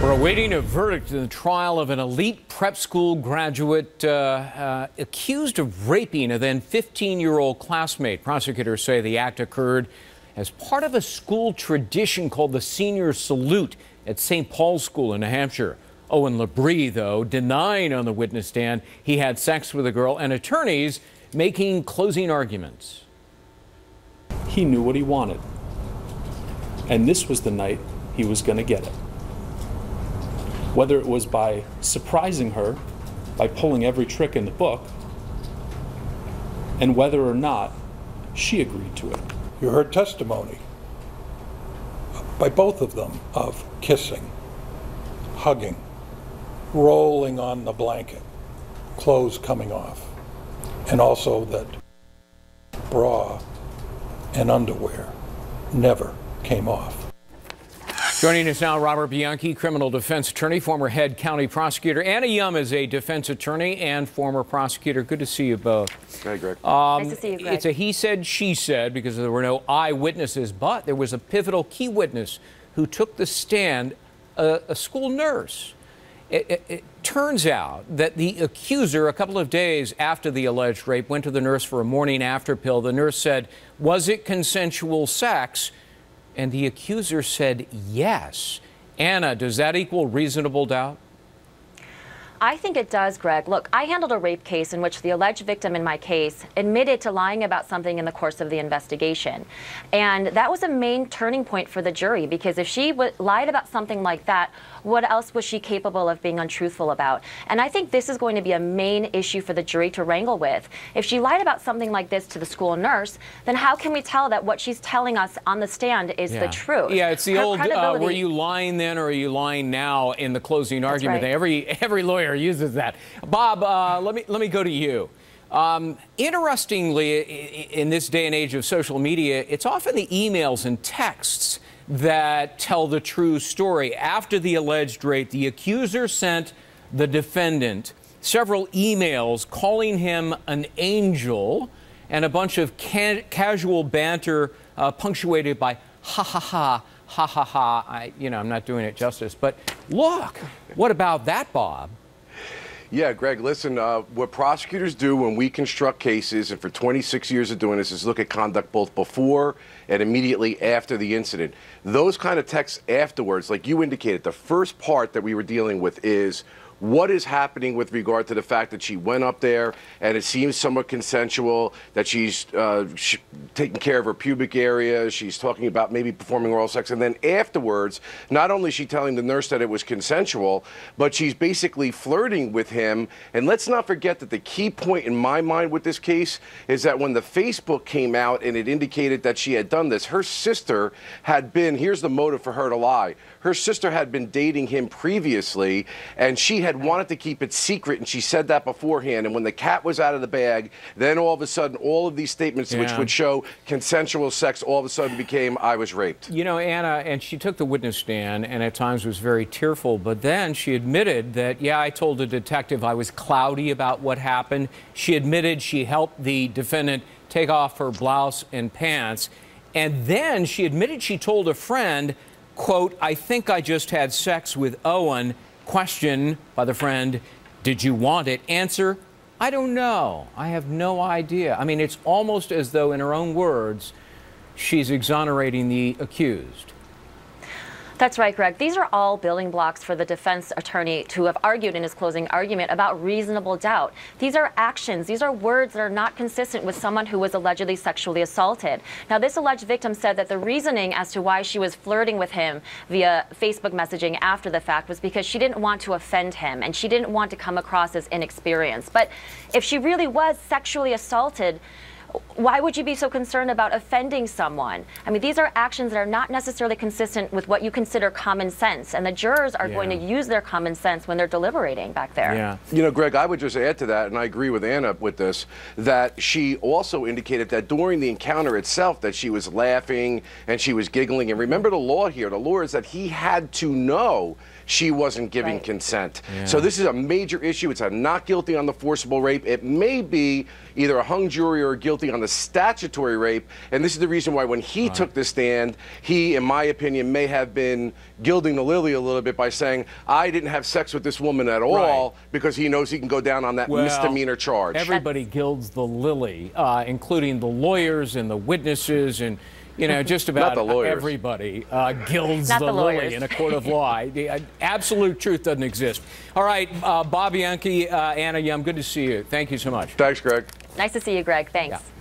We're awaiting a verdict in the trial of an elite prep school graduate accused of raping a then 15-year-old classmate. Prosecutors say the act occurred as part of a school tradition called the Senior Salute at St. Paul's School in New Hampshire. Owen Labrie, though, denying on the witness stand he had sex with a girl, and attorneys making closing arguments. He knew what he wanted, and this was the night he was going to get it. Whether it was by surprising her, by pulling every trick in the book, and whether or not she agreed to it. You heard testimony by both of them of kissing, hugging, rolling on the blanket, clothes coming off, and also that bra and underwear never came off. Joining us now, Robert Bianchi, criminal defense attorney, former head county prosecutor. Anna Yum is a defense attorney and former prosecutor. Good to see you both. Hey, Greg. Nice to see you, Greg. It's a he said, she said, because there were no eyewitnesses, but there was a pivotal key witness who took the stand, a school nurse. It turns out that the accuser, a couple of days after the alleged rape, went to the nurse for a morning after pill. The nurse said, "Was it consensual sex?" And the accuser said yes. Anna, does that equal reasonable doubt? I think it does, Greg. Look, I handled a rape case in which the alleged victim in my case admitted to lying about something in the course of the investigation. And that was a main turning point for the jury, because if she lied about something like that, what else was she capable of being untruthful about? And I think this is going to be a main issue for the jury to wrangle with. If she lied about something like this to the school nurse, then how can we tell that what she's telling us on the stand is the truth? Yeah, it's the old, were you lying then or are you lying now in the closing argument? Right. Every lawyer uses that. Bob, let me go to you. Interestingly, in this day and age of social media, it's often the emails and texts that tell the true story. After the alleged rape, the accuser sent the defendant several emails calling him an angel and a bunch of casual banter punctuated by ha ha ha, ha ha ha. I'm not doing it justice, but look, what about that, Bob? Yeah, Greg, listen, what prosecutors do when we construct cases, and for 26 years of doing this, is look at conduct both before and immediately after the incident. Those kind of texts afterwards, like you indicated, the first part that we were dealing with is what is happening with regard to the fact that she went up there and it seems somewhat consensual, that she's taking care of her pubic area, she's talking about maybe performing oral sex, and then afterwards, not only is she telling the nurse that it was consensual, but she's basically flirting with him. And let's not forget that the key point in my mind with this case is that when the Facebook came out and it indicated that she had done this, her sister had been, here's the motive for her to lie, her sister had been dating him previously, and she had wanted to keep it secret, and she said that beforehand. And when the cat was out of the bag, then all of a sudden, all of these statements which would show consensual sex all of a sudden became, I was raped. You know, Anna, and she took the witness stand and at times was very tearful, but then she admitted that, yeah, I told the detective I was cloudy about what happened. She admitted she helped the defendant take off her blouse and pants. And then she admitted she told a friend, quote, "I think I just had sex with Owen." Question by the friend, "Did you want it?" Answer, "I don't know. I have no idea." I mean, it's almost as though, in her own words, she's exonerating the accused. That's right, Greg. These are all building blocks for the defense attorney to have argued in his closing argument about reasonable doubt. These are actions. These are words that are not consistent with someone who was allegedly sexually assaulted. Now, this alleged victim said that the reasoning as to why she was flirting with him via Facebook messaging after the fact was because she didn't want to offend him and she didn't want to come across as inexperienced. But if she really was sexually assaulted, why would you be so concerned about offending someone? I mean, these are actions that are not necessarily consistent with what you consider common sense, and the jurors are going to use their common sense when they're deliberating back there. Yeah. You know, Greg, I would just add to that, and I agree with Anna with this, that she also indicated that during the encounter itself that she was laughing and she was giggling. And remember the law here. The law is that he had to know she wasn't giving consent. Yeah. So this is a major issue. It's a not guilty on the forcible rape. It may be either a hung jury or a guilty guilty on the statutory rape. And this is the reason why when he took the stand, he, in my opinion, may have been gilding the lily a little bit by saying, I didn't have sex with this woman at all, because he knows he can go down on that misdemeanor charge. Everybody gilds the lily, including the lawyers and the witnesses and, you know, just about everybody gilds the lily in a court of law. The absolute truth doesn't exist. All right, Bob Bianchi, Anna Yum, good to see you. Thank you so much. Thanks, Greg. Nice to see you, Greg. Thanks. Yeah.